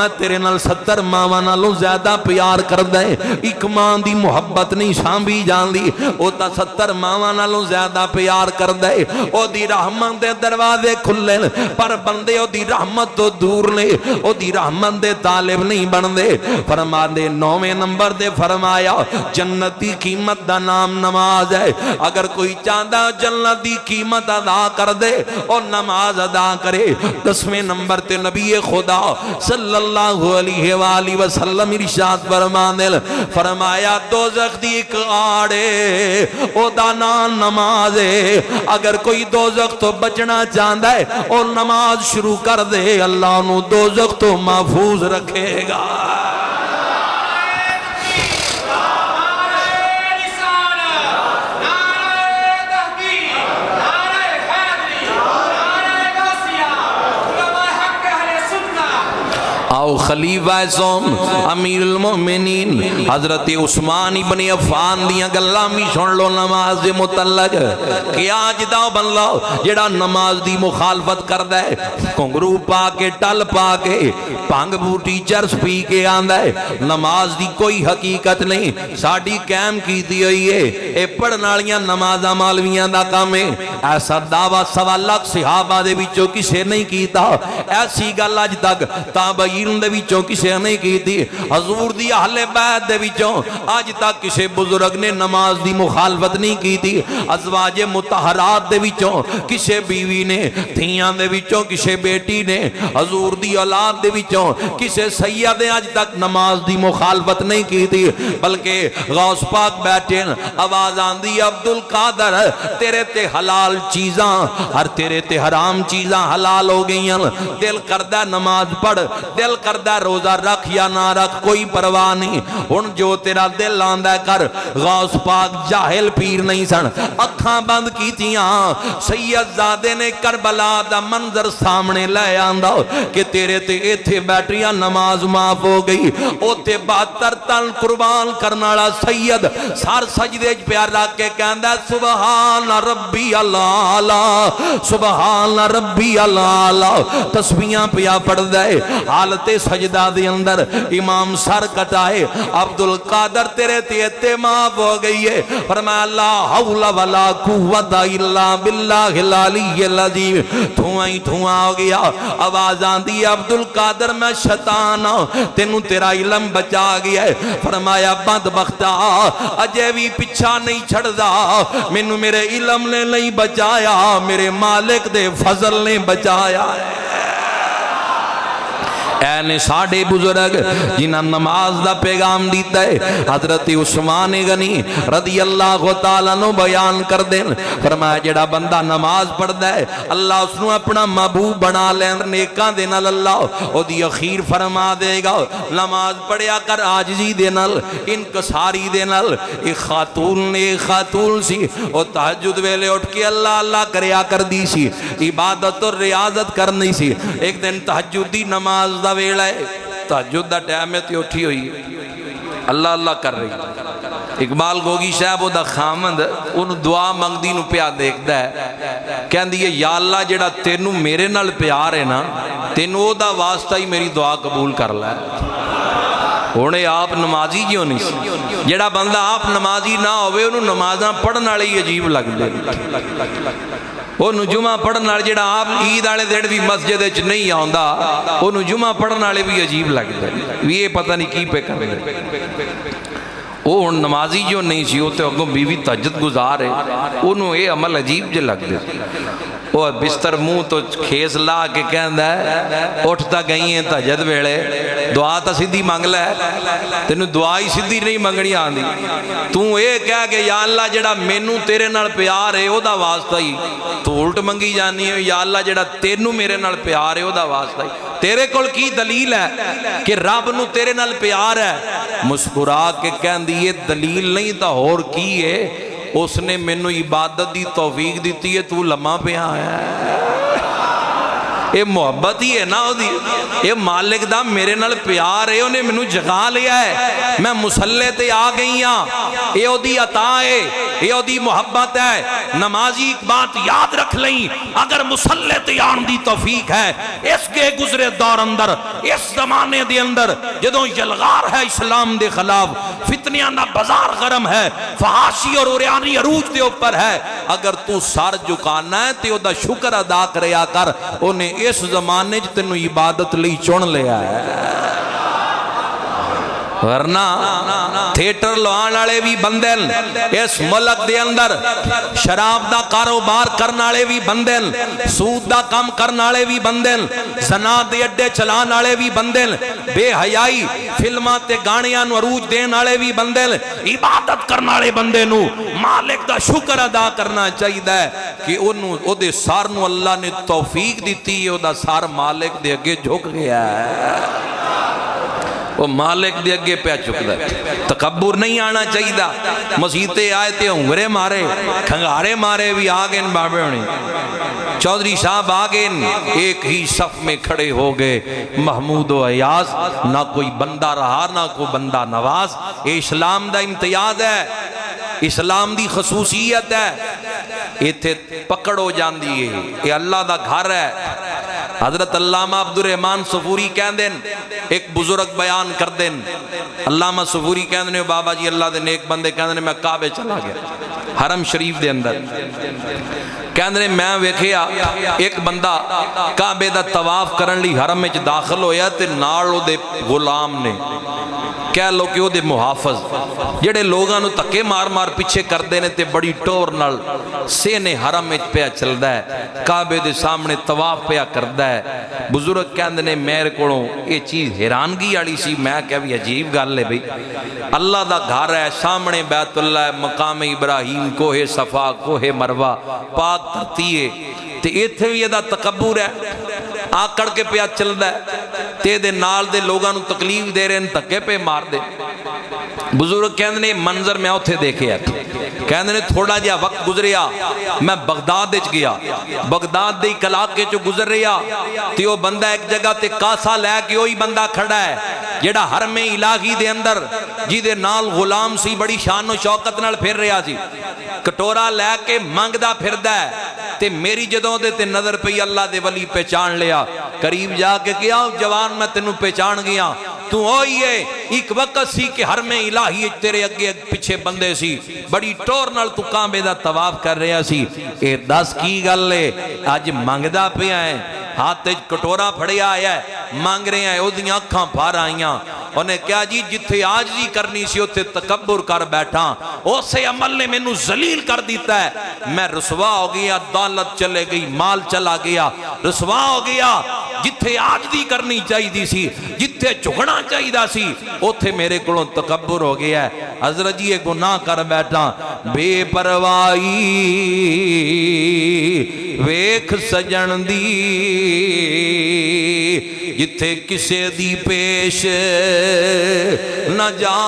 میں تیرے نال 70 ماواں نالوں زیادہ پیار کردا ہے۔ ایک ماں دی محبت نہیں سانبھی جاندی، او تا 70 ماواں نالوں زیادہ پیار کردا ہے۔ او دی رحمت دے دروازے کھلے پر بندے او دی رحمت تو دور نے، او دی رحمت دے طالب نہیں بندے۔ فرما دے 9ویں نمبر دے فرمایا جنت دی قیمت دا نام نماز ہے۔ اگر کوئی چاہتا جنت دی قیمت ادا کر دے اور نماز ادا کرے۔ 10ویں نمبر تے نبی خدا صلی اللہ علیہ وآلہ وسلم ارشاد فرمایا دوزخ دی ایک آڑے او دا نام نماز ہے۔ اگر کوئی دوزخ تو بچنا چاہتا ہے اور نماز شروع کر دے اللہ انہوں دوزخ تو محفوظ رکھے گا۔ آؤ خلیفہ سوم امیر المومنین حضرت عثمان ابن عفان دیاں گلاں بھی سن لو نماز دے متعلق۔ کیا جدا بندہ جڑا نماز دی مخالفت کردا ہے، کنگرو پا کے ٹل پا کے بھنگ بوٹی چرس پی کے آندا ہے، نماز دی کوئی حقیقت نہیں، ساڈی قائم کیتی ہوئی ہے، اے پڑھن والیاں نمازاں مولویاں دا کام ہے۔ ایسا دعویٰ 1.25 لاکھ صحابہ دے وچوں کسے نہیں کیتا، ایسی گل اج تک تابعین دے وچوں کسے نہیں کی تھی، حضور دی اہل بیت دے وچوں آج تک کسے بزرگ نے نماز دی مخالفت نہیں کی تھی، ازواج مطہرات دے وچوں کسے بیوی نے، دھیاں دے وچوں کسے بیٹی نے، حضور دی اولاد دے وچوں کسے سید نے آج تک نماز دی مخالفت نہیں کی تھی، بلکہ غوث پاک بیٹھے آواز آندی عبدالقادر تیرے تے حلال چیزاں ہر تیرے تے حرام چیزاں حلال ہو گئی ہیں، دل کردہ نماز پڑھ، دل کردہ روزہ رکھ یا نہ رکھ کوئی پرواہ نہیں، ہن جو تیرا دل آندہ کر۔ غوث پاک جاہل پیر نہیں سن، اکھاں بند کیتیاں، سید زادے نے کربلا دا منظر سامنے لے آندہ کہ تیرے تے ایتھے بیٹھیاں نماز معاف ہو گئی، اوتے 72 تن قربان کرنالا سید سار سجدے پیار رکھ کے کہندہ سبحان ربی اللہ سبحان ربی اللہ، تسبیحاں پیا پڑھ دے، حالت سجدہ دے اندر امام سر کٹائے، عبدالقادر تیرے تیتے معاف ہو گئی ہے، فرمایا لا حول ولا قوت الا باللہ العلی العظیم، دھواں ہی دھواں ہو گیا، آواز آندی عبدالقادر میں شیطان تینوں تیرا علم بچا گیا ہے، فرمایا بدبختہ اجے بھی پیچھا نہیں چھڑ دا، مینوں میرے علم نے نہیں بچایا، میرے مالک دے فضل نے بچایا ہے۔ اے نے ساڑھے بزرگ جنہاں نماز دا پیغام دیتا ہے، حضرت عثمان غنی رضی اللہ تعالیٰ نو بیان کر دیں، فرمایا جڑا بندہ نماز پڑھ دے اللہ اس نو اپنا محبوب بنا لیں، نیکاں دے نال اللہ او دی اخیر فرما دے گا۔ نماز پڑھیا کر عاجزی دے نال، انکساری دے نال۔ ایک خاتون سی او تہجد ویلے اٹھ کے اللہ اللہ کریا کر دی سی، عبادت اور ریاضت کرنی سی۔ ایک دن تہجد دی نماز دا ویلا ہے، تہجد دا ٹائم ہے تے اٹھی ہوئی اللہ اللہ کر رہی، اقبال گوگی صاحب دا خامند انہوں دعا منگدی نو پیا دیکھدا ہے، کہندی ہے یا اللہ جڑا تینوں میرے نال پیار ہے نا، تینوں او دا واسطہ ہی میری دعا قبول کر لے۔ ہونے آپ نمازی کیوں نہیں سی؟ جڑا بندہ آپ نمازی نہ ہوئے انہوں نمازاں پڑھن والے ہی عجیب لگ دے، انہوں جمعہ پڑھن والے جڑا آپ عید والے دن بھی مسجد وچ نہیں آندا انہوں جمعہ پڑھن والے بھی عجیب لگ دے، یہ پتہ نہیں کی پہ کر رہے۔ وہ نمازی جو نہیں سی وہ تو اگوں بیوی تہجد گزار ہے، انہوں یہ عمل عجیب جو لگ دے۔ وہ بستر منہ تو کھیس لا کے کہندا ہے اٹھتا گئی ہیں تہجد ویلے دعا تا سیدھی منگ لے، تینوں دعا ہی سیدھی نہیں منگنی آندی، تو اے کہہ کہ یا اللہ جڑا مینوں تیرے نال پیار ہے او دا واسطہ ہی تو الٹ منگی جانی ہے، یا اللہ جڑا تینوں میرے نال پیار ہے او دا واسطہ ہی۔ تیرے کول کی دلیل ہے کہ رب نو تیرے نال پیار ہے؟ مسکرا کے کہندی یہ دلیل نہیں تا اور کی ہے، اس نے مینوں عبادت دی توفیق دیتی ہے، تو لمحہ پہ آیا ہے، یہ محبت ہی ہے نا، یہ مالک دا میرے نال پیار ہے، انہیں مینوں جگا لیا ہے، میں مسلح تے آ گئی ہاں، یہ او دی عطا ہے، یہ دی محبت ہے۔ نمازی ایک بات یاد رکھ لیں، اگر مسلح تے آن دی توفیق ہے، اس کے گزرے دور اندر، اس زمانے دے اندر جدوں یلغار ہے اسلام دے خلاف، فتنیاں نہ بازار گرم ہے، فحاشی اور اوریانی عروج دے اوپر ہے، اگر تو سر جھکانا ہے تے او دا شکر ادا کریا کر، انہیں اس زمانے جو تینوں عبادت لئی چن لیا ہے۔ ورنہ تھیٹر لوان والے بھی بندن، اس ملک دے اندر شراب دا کاروبار کرن والے بھی بندن، سود دا کام کرن والے بھی بندن، زنا دے اڈے چلان والے بھی بندن، بے حیائی فلماں تے گانیاں نو عروج دین والے بھی بندن۔ عبادت کرن والے بندے نو مالک دا شکر ادا کرنا چاہیے کہ انہوں او دے سار نو اللہ نے توفیق دیتی ہے، او دا سار مالک دے اگے جھک گیا ہے، وہ مالک دے اگے پہ چکتا ہے۔ تکبر نہیں آنا چاہیے۔ مسیطے آئے تے ہنگرے مارے کھنگارے مارے بھی آگئے بابے ہونے، چودھری صاحب آگئے ایک ہی صف میں کھڑے ہو گئے، محمود و ایاز، نہ کوئی بندہ رہا نہ کوئی بندہ نواز۔ یہ اسلام دا امتیاز ہے، اسلام دی خصوصیت ہے، ایتھے پکڑ ہو جان دیئے، یہ اللہ دا گھر ہے۔ حضرت علامہ عبدالرحمن صفوری کہن دیں، ایک بزرگ بیان کر دیں، علامہ صفوری کہن دیں بابا جی اللہ دے نیک بندے کہن دیں میں کعبے چلا گیا، حرم شریف دے اندر کہن دیں میں ویکھیا ایک بندہ کعبے دا طواف کرن لی حرم میں داخل ہویا تے نال دے غلام نے کہہ لو کہ وہ دے محافظ جڑے لوگاں نو تکے مار مار پیچھے کر دینے تے بڑی ٹور نال سینے حرم میں پیا چل دا ہے، کعبے دے سامنے طواف پیا کر دا ہے۔ بزرگ کہندے نے میرے کولوں یہ چیز حیرانگی والی سی، میں کہ بھی عجیب گل ہے بھئی، اللہ دا گھر ہے، سامنے بیت اللہ ہے، مقام ابراہیم، کوہ صفا، کوہ مروہ، پاک دھرتی ہے، تے ایتھے بھی یہ دا تکبر ہے، آکڑ کے پیا چل دا ہے، تے دے نال دے لوگاں نو تکلیف دے رہے ہیں، تکے پہ مار دے۔ بزرگ کہندے نے منظر میں اوتھے دیکھے ہے، کہندے نے تھوڑا جا وقت گزریا، میں بغداد اچ گیا، بغداد دے علاقے چو گزر رہیا، تے وہ بندہ ایک جگہ تے کاسا لے کے وہی بندہ کھڑا ہے جیڑا حرم الہی دے اندر جی دے نال غلام سی بڑی شان و شوکت نال پھر رہا سی، کٹورا لے کے مانگدا پھردا ہے، تے میری جدوں دے تے نظر پئی اللہ دے ولی پہچان لیا، قریب جا کے کیا جوان میں تینوں پہچان گیا، تو ہوئی ہے ایک وقت سی کہ حرم الہی تیرے اگے پچھے بندے سی، بڑی ٹور نال تو کعبے دا طواف کر رہا سی، اے دس کی گل لے آج مانگدا پیا ہے، ہاتھ کٹورا پھڑیا آیا ہے، مانگ رہے ہیں، او دیاں اکھاں پھار آئیاں، انہیں کیا جی جتھے عاجزی کرنی سی اتھے تکبر کر بیٹھا، اسے عمل نے مینوں ذلیل کر دیتا ہے، میں رسوا ہو گیا، دولت چلے گئی، مال چلا گیا، رسوا ہو گیا، جتھے عاجزی کرنی چاہیے سی، جتھے جھکنا چاہیے سی، اتھے میرے کولوں تکبر ہو گیا ہے۔ حضرت جی گناہ کر بیٹھا، بے پروائی ویکھ سجن دی، جتھے کسے دی پیش نہ جا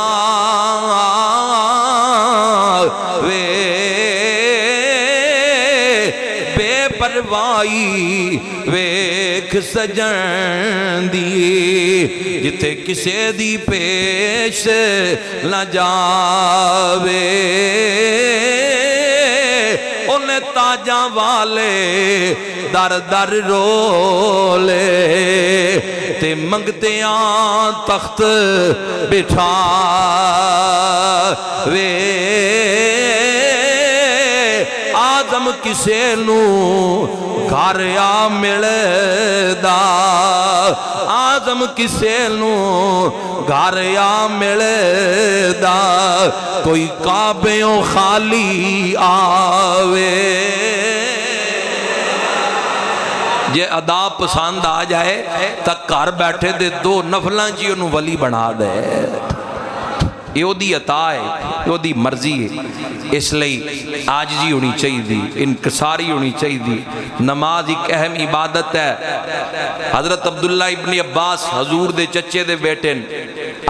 وے بے پروائی ویکھ سجن دی، جتھے کسے دی پیش نہ جاوے، انہیں تاجاں والے در در رولے تے منگتیاں تخت بٹھا وے، آدم کسے نو گھر آ ملدا، آدم کسے نو گھر آ ملدا، کوئی کعبیوں خالی آوے۔ جے ادا پسند آ جائے تک گھر بیٹھے دے دو نفلاں جی انہوں ولی بنا دے، یہ دی عطا ہے، یہ دی مرضی ہے، اس لئی عاجزی ہونی چاہیے دی، انکساری ہونی چاہیے دی۔ نماز ایک اہم عبادت ہے۔ حضرت عبداللہ ابن عباس حضور دے چچے دے بیٹے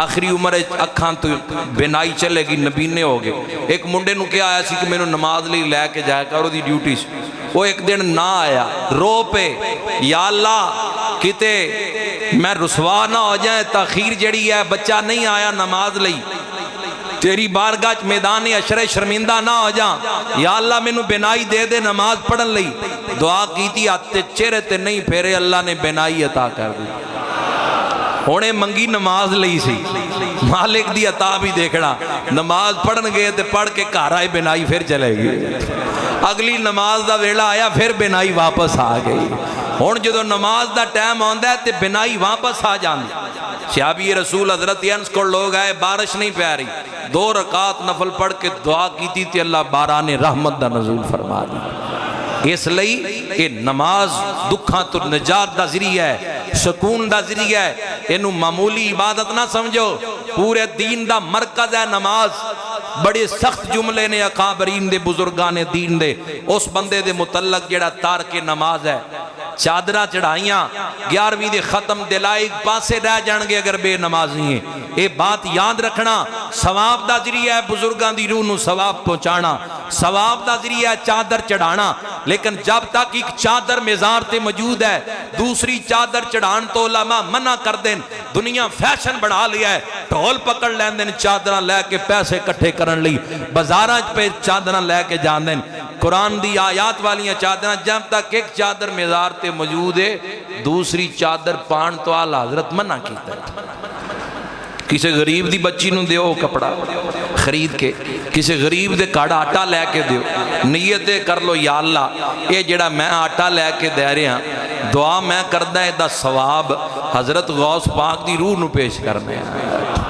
آخری عمر اکھاں تو بینائی چلے گی، نبینے ہو گئے، ایک منڈے نو کیا آیا سی کہ میں نو نماز لئی لے کے جائے کرو دی ڈیوٹی سی، وہ ایک دن نہ آیا، رو پہ یا اللہ کتے میں رسوا نہ ہو جائیں، تاخیر جڑی ہے بچہ نہیں آیا نماز لئی، تیری بارگاہ میدان عشر شرمندہ نہ ہو جا. یا اللہ مینوں بینائی دے دے نماز پڑھن لئی. دعا کیتی ہاتھ چہرے تے نہیں پھیرے, اللہ نے بینائی عطا کر دی. ہونے منگی نماز لئی سی, مالک دی عطا بھی دیکھنا. نماز پڑھن گئے تے پڑھ کے گھر آئے بینائی پھر چلے گئی. اگلی نماز دا ویلا آیا پھر بینائی واپس آ گئی. ہن جدوں نماز دا ٹائم آندا ہے تے بینائی واپس آ جاندی. صحابی رسول حضرت انس کو لوگ آئے, بارش نہیں پہ رہی, 2 رکعت نفل پڑھ کے دعا کی تے اللہ باران رحمت دا نزول فرما دی. اس لئی یہ نماز دکھاں تو نجات دا ذریعہ ہے, سکون دا ذریعہ ہے. اینو معمولی عبادت نہ سمجھو, پورے دین دا مرکز ہے نماز. بڑے سخت جملے نے اکابرین دے بزرگان دین دے اس بندے دے متعلق جڑا تارک نماز ہے. چادرہ چڑھائیاں 11ویں دے ختم دلائی پاسے رہ جان گے اگر بے نمازی ہیں. اے بات یاد رکھنا, ثواب دا ذریعہ ہے بزرگان دی روح نو ثواب پہنچانا, ثواب دا ذریعہ ہے چادر چڑھانا. لیکن جب تک ایک چادر مزار تے موجود ہے, دوسری چادر چڑھان تو علماء منع کر دیں. دنیا فیشن بڑھا لیا ہے, ڈھول پکڑ لین دیں, چادرہ لے کے پیسے کٹھے کرن لی, بازاراں پہ چادرہ لے کے جان دیں. قرآن دی آیات والیاں چادرہ, جب تک ایک چادر مزار تے موجود ہے دوسری چادر پان تو آلہ حضرت منع کیتا ہے. کسی غریب دی بچی نو دیو کپڑا خرید کے, کسی غریب دے کاڑا آٹا لے کے دیو, نیتیں کر لو یا اللہ اے جڑا میں آٹا لے کے دے رہے ہیں دعا میں کردہ ہے دا ثواب حضرت غوث پاک دی روح نو پیش کرنے ہیں,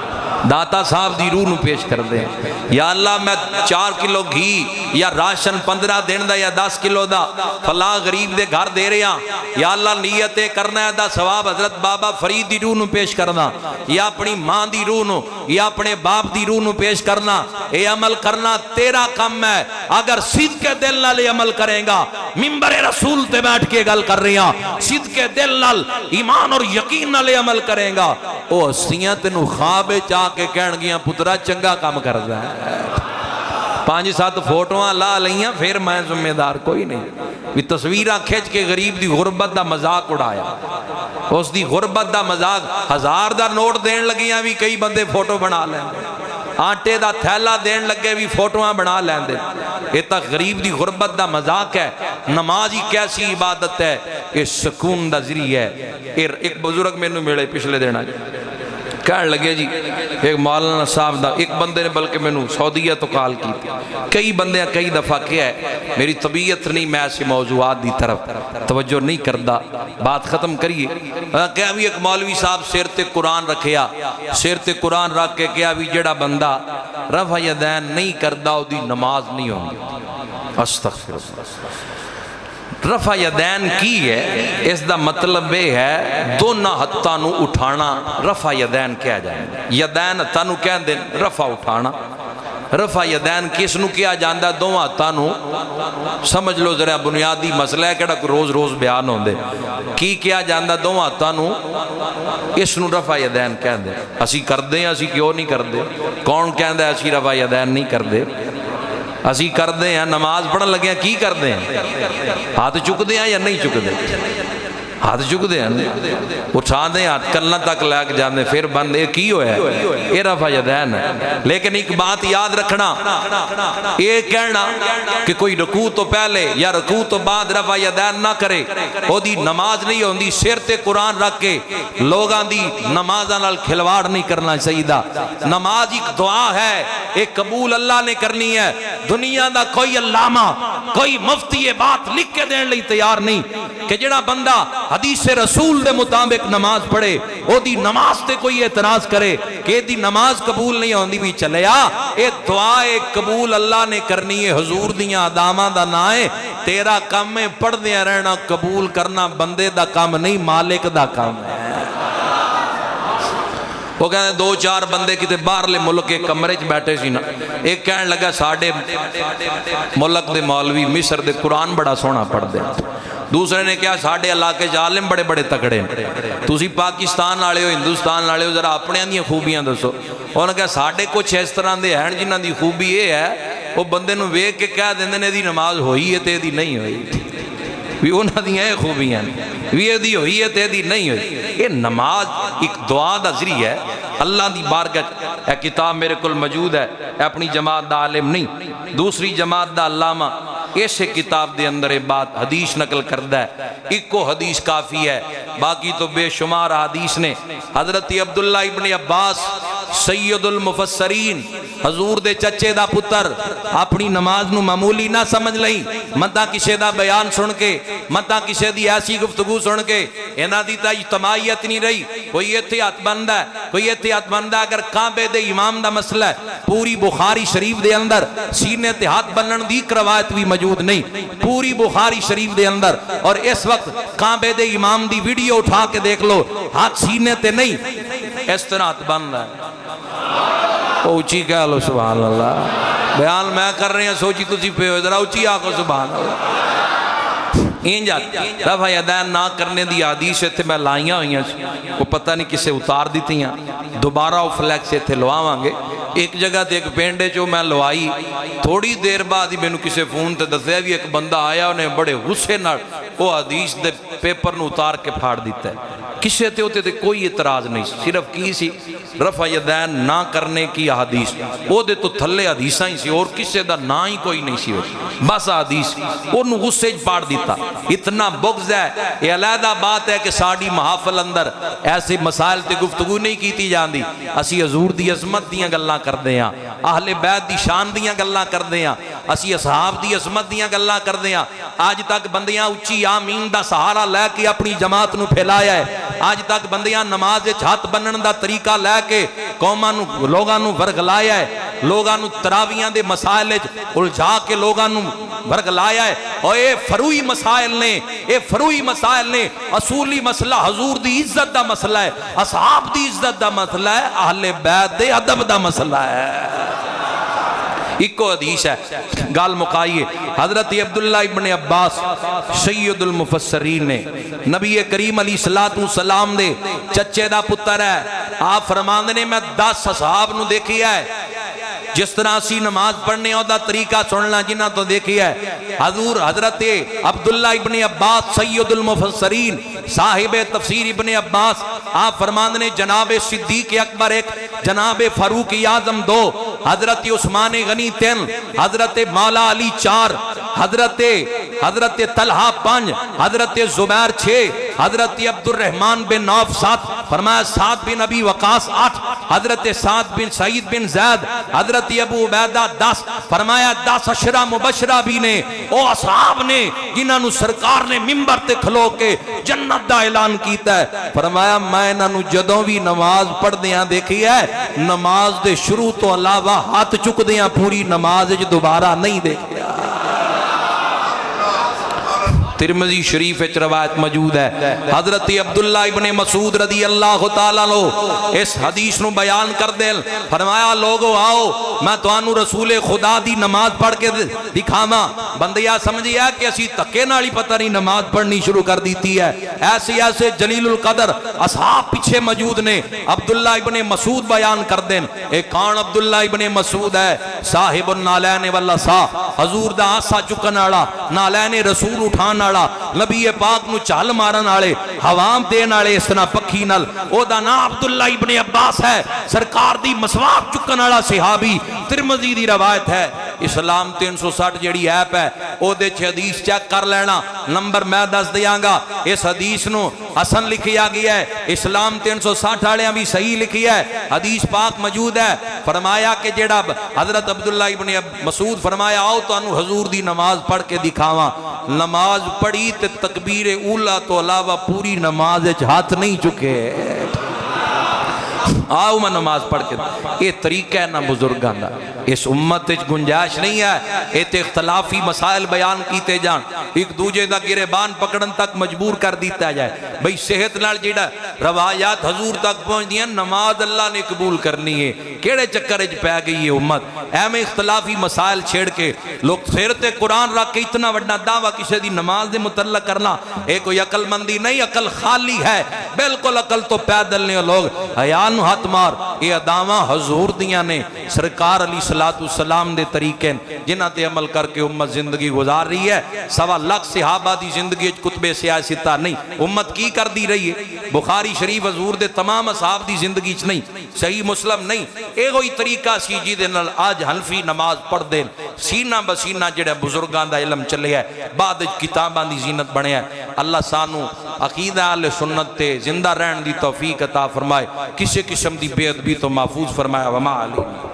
داتا صاحب دی روح نو پیش کر دیں. یا اللہ میں 4 کلو گھی یا راشن 15 دن دا یا 10 کلو دا فلاں غریب دے گھر دے رہے ہیں. یا اللہ نیتیں کرنا ہے دا ثواب حضرت بابا فرید دی روح نو پیش کرنا, یا اپنی ماں دی روح نو یا اپنے باپ دی روح نو پیش کرنا. اے عمل کرنا تیرا کم ہے. اگر صدق دل نال عمل کریں گا, منبر رسول تے بیٹھ کے گل کر رہے ہیں, صدق دل نال ایمان اور یقین نال عمل کریں گا, او ہستیاں تینوں خواب چاہ کے کہن گیاں پترا چنگا کام کردا ہے. 5-7 فوٹواں لا لئیاں پھر میں ذمہ دار کوئی نہیں. بھی تصویرہ کھچ کے غریب دی غربت دا مذاق اڑایا, اس دی غربت دا مذاق 1000 دا نوٹ دین لگیاں بھی کئی بندے فوٹو بنا لیں, آٹے دا تھیلا دین لگے بھی فوٹواں بنا لیں دے. یہ تک غریب دی غربت دا مذاق ہے. نماز ہی کیسی عبادت ہے, یہ سکون دا ذریعہ ہے. ایک بزرگ میں نے ملے پچھلے دینا کہنے لگے جی ایک مولانا صاحب دا, ایک بندے نے بلکہ میں نے سعودیہ تو کال کی تھی, کئی بندے کئی دفعہ کیا ہے, میری طبیعت نہیں, میں ایسے موضوعات دی طرف توجہ نہیں کردہ, بات ختم کریے. کیا بھی ایک مولوی صاحب سیر تے قرآن رکھیا, سیر تے قرآن رکھ کے کیا بھی جڑا بندہ رفع یدین نہیں کردہ او دی نماز نہیں ہوگی. استغفر اللہ. رفع یدین کی ہے, اس دا مطلب یہ ہے دونوں ہتھاں نو اٹھانا رفع یدین کیا جائے. یدین ہتھاں نو کہہ دیں رفع اٹھانا. رفع یدین کس نو کیا جاندہ, دونوں ہتھاں نو. سمجھ لو ذرا بنیادی مسئلہ ہے کہڑا روز روز بیان ہوں دے. کی کیا جاندہ دونوں ہتھاں نو, اس نو رفع یدین کہہ دیں. اسی کر دیں, اسی کیوں نہیں کر دیں, کون کہندہ ہے اسی رفع یدین نہیں کر دیں. اسی کر دیں ہیں, نماز پڑھن لگے ہیں کی کر دیں ہیں, ہاتھ چک دیں ہیں یا نہیں چک دیں, ہاتھ چک دیں ہیں, اٹھا دیں ہاتھ کلنا تک لے کے جاندیں, پھر بند یہ کی ہویا ہے, یہ رفع یدین ہے. لیکن ایک بات یاد رکھنا, یہ کہنا کہ کوئی رکوع تو پہلے یا رکوع تو بعد رفع یدین نہ کرے, وہ دی نماز نہیں ہوندی. سر تے قرآن رکھ کے لوگاں دی نمازاں نال کھلواڑ نہیں کرنا چاہیے. نماز ایک دعا ہے, ایک قبول اللہ نے کرنی ہے. دنیا دا کوئی علامہ کوئی مفتی یہ بات لکھ کے دین لئی تیار نہیں کہ جڑا بندہ حدیث رسول دے مطابق نماز پڑھے او دی نماز تے کوئی اعتراض کرے کہ دی نماز قبول نہیں ہوندی بھی چلیا. اے دعا ایک قبول اللہ نے کرنی ہے, حضور دیاں اداماں دا نہ ہے. تیرا کام ہے پڑھ دیا رہنا, قبول کرنا بندے دا کام نہیں مالک دا کام ہے. وہ کہتے ہیں 2-4 بندے کتے باہرلے ملک کے کمرے چ بیٹھے سی نا, ایک کہنے لگا ساڑھے ملک دے مولوی مصر دے قرآن بڑا سونا پڑھ دے. دوسرے نے کہا ساڑھے علاقے عالم بڑے بڑے تکڑے ہیں, تسی پاکستان آلے ہو ہندوستان آلے ہو ذرا اپنے اندیاں خوبیاں دسو. انہوں نے کہا ساڑھے کچھ اس طرح دے ہیں جنہاں دی خوبی یہ ہے وہ بندے نو ویکھ کے کہہ دیندے نے دی نماز ہوئی ہے تے دی نہیں ہوئی, بھی انہاں دیاں یہ خوبیاں بھی یہ دی ہوئی ہے تے دی نہیں ہوئی. یہ نماز ایک دعا دا ذریعہ ہے. اللہ دی بارگاہ اے کتاب میرے کول موجود ہے، اے اپنی جماعت دا عالم نہیں، دوسری جماعت دا علامہ اس کتاب دے اندر بات حدیث نقل کردہ ہے، ایک کو حدیث کافی ہے، باقی تو بے شمار حدیث نے۔ حضرت عبداللہ ابن عباس سید المفسرین، حضور دے چچے دا پتر، اپنی نماز نو معمولی نہ سمجھ لئی، متا کسے دا بیان سن کے، متا کسے دی ایسی گفتگو سن کے، انہاں دی تا اجتماعیت نہیں رہی، کوئی احتیاط بند ہے، کوئی احتیاط بند ہے۔ اگر کعبے دے امام دا مسئلہ ہے، پوری بخاری شریف دے اندر سینے تے ہاتھ بنن دی روایت بھی موجود نہیں، پوری بخاری شریف دے اندر، اور اس وقت کعبے دے امام دی ویڈیو اٹھا کے دیکھ لو، ہاتھ سینے تے نہیں، اس طرح ہاتھ بند ہے۔ اونچی کہہ لو سبحان اللہ، بیان میں کر رہے ہیں سوچی تسی پہ ہو، ذرا اونچی آکھو سبحان اللہ۔ اینجات رفع یدین نہ کرنے دی حدیث تھے میں لائیاں ہوئی ہیں، وہ پتہ نہیں کسے اتار دیتی ہیں، دوبارہ وہ فلیکس سے تھے لواواں گے۔ ایک جگہ تے ایک پینڈے جو میں لوائی، تھوڑی دیر بعد ہی میں نے کسے فون تے دسیا بھی ایک بندہ آیا، انہیں بڑے غصے نال وہ حدیث دے پیپر نو اتار کے پھاڑ دیتا ہے۔ کسے تے ہوتے تھے کوئی اعتراض نہیں، صرف کی سی رفع یدین نہ کرنے کی حدیث، وہ دے تو تھلے حدیثاں ہی سی اور کسے دا نہ ہی کوئی نہیں سی ہوئی، بس حدیث انہوں غصے پاڑ دیتا۔ اتنا بغض ہے، یہ علیحدہ بات ہے کہ ساڑی محافل اندر ایسے مسائل تے گفتگو نہیں کیتی جاندی، اسی حضور دی عظمت دیاں گلاں کر دے ہیں، اہل بیت دی شان دیاں گلاں کر دے ہیں، اسی اصحاب دی عظمت دیاں گلاں کر دے ہیں۔ آج تک بندیاں اچھی آمین دا سہارا لے کے اپنی جماعت نو پھیلایا ہے، آج تک بندیاں نماز ہاتھ بنن دا طریقہ لے کے قوماں نو لوگاں نو ورگلایا ہے، لوگاں نو تراویاں دے مسائل الجھا کے لوگاں نو ورگلایا ہے، اور اے فروئی مسائل نے، اے فروئی مسائل نے، اصولی مسئلہ حضور دی عزت دا مسئلہ ہے، اصحاب دی عزت دا مسئلہ ہے، اہل بیت دے ادب دا مسئلہ ہے۔ ایک کو حدیث ہے، گال مقائیے، حضرت عبداللہ ابن عباس سید المفسرین نے، نبی کریم علیہ السلام دے چچے دا پتر ہے، آپ فرماندے نے میں 10 اصحاب نو دیکھی ہے، جس طرح اسی نماز پڑھنے اور دا طریقہ سننا جنہ تو دیکھی ہے۔ حضرت عبداللہ ابن عباس سید المفسرین صاحب تفسیر ابن عباس، آپ فرماندے نے جناب صدیق اکبر 1، جناب فاروق اعظم 2، حضرت عثمان غنی 3، حضرت مولا علی 4، حضرت طلحہ 5، حضرت زبیر 6، حضرت عبد الرحمن بن عوف 7، فرمایا سعد بن ابی وقاص 8، حضرت سعد بن سعید بن زید، حضرت ابو عبیدہ 10، فرمایا 10 عشرہ مبشرہ بھی نے، او اصحاب نے جنہاں نو سرکار نے ممبر تے کھلو کے جنت دا اعلان کیتا ہے۔ فرمایا میں انہاں نو جدوں بھی نماز پڑھ دیاں دیکھی ہے، نماز دے شروع تو علاوہ ہاتھ چک دیاں پوری نماز دوبارہ نہیں دیکھیا۔ ترمذی شریف وچ روایت موجود ہے، حضرت عبداللہ ابن مسعود رضی اللہ تعالیٰ عنہ اس حدیث نو بیان کر دے، فرمایا لوگو آؤ میں توانو رسول خدا دی نماز پڑھ کے دکھاواں۔ بندیا سمجھیا کہ اسی تکے نالی پتہ نہیں نماز پڑھنی شروع کر دیتی ہے۔ ایسے جلیل القدر اصحاب پیچھے موجود نے، عبداللہ ابن مسعود بیان کر دیں، ایک کان عبداللہ ابن مسعود ہے، صاحب النالین والعصا، حضور دا آسا چکن والا، نالین رسول اٹھان والا، نبی پاک نو چال مارن والے، حوام دین والے، اس طرح پکھی نال، او دا نام عبداللہ ابن عباس ہے، سرکار دی مسواک چکن والا صحابی۔ ترمذی دی روایت ہے، اسلام 360 جڑی ایپ ہے او دے چھ حدیث چیک کر لینا، نمبر میں دس دیاں گا، اس حدیث نو حسن لکھیا گیا ہے، اسلام 360 والیاں بھی صحیح لکھی ہے، حدیث پاک موجود ہے۔ فرمایا کہ جیڑا حضرت عبداللہ ابن مسعود فرمایا آؤ تو انو حضور دی نماز پڑھ کے دکھاواں۔ نماز پڑھی تے تکبیر اولا تو علاوہ پوری نماز ہاتھ نہیں چکے، آؤ میں نماز پڑھ کے، یہ طریقہ ہے نا بزرگاں دا، اس امت وچ گنجائش نہیں ہے ایت اختلافی مسائل بیان کیتے جان، ایک دوجے دا گریبان پکڑن تک مجبور کر دیتا جائے۔ بھئی صحت نال جیڑا روایات حضور تک پہنچ دیاں، نماز اللہ نے قبول کرنی ہے، کیڑے چکر وچ پے گئی ہے امت، ایم اختلافی مسائل چھیڑ کے لوگ سیرت قرآن رکھ کے اتنا وڈا دعویٰ کسی دی نماز دے متعلق کرنا، اے کوئی عقل مندی نہیں، عقل خالی ہے، بالکل عقل تو پیدل نہیں، لوگ حیا نو ہاتھ مار، یہ اداواں حضور دیاں نے سرکار علیہ السلام دے طریقے جنہ تے عمل کر کے امت زندگی گزار رہی ہے 1.25 لاکھ صحابہ دی زندگی کتب سیاستہ نہیں امت کی کر دی رہی ہے بخاری شریف حضور دے تمام اصحاب دی زندگی چ نہیں صحیح مسلم نہیں اے کوئی طریقہ سی جی دے نال آج حنفی نماز پڑھ دین سینہ بسینہ جڑا بزرگاں دا علم چلے ہے بعد کتاباں دی زینت بنے ہے اللہ سانو عقیدہ اہل سنت تے زندہ رہن دی توفیق عطا فرمائے کسی قسم دی بے ادبی تو محفوظ فرمائے وما علیہ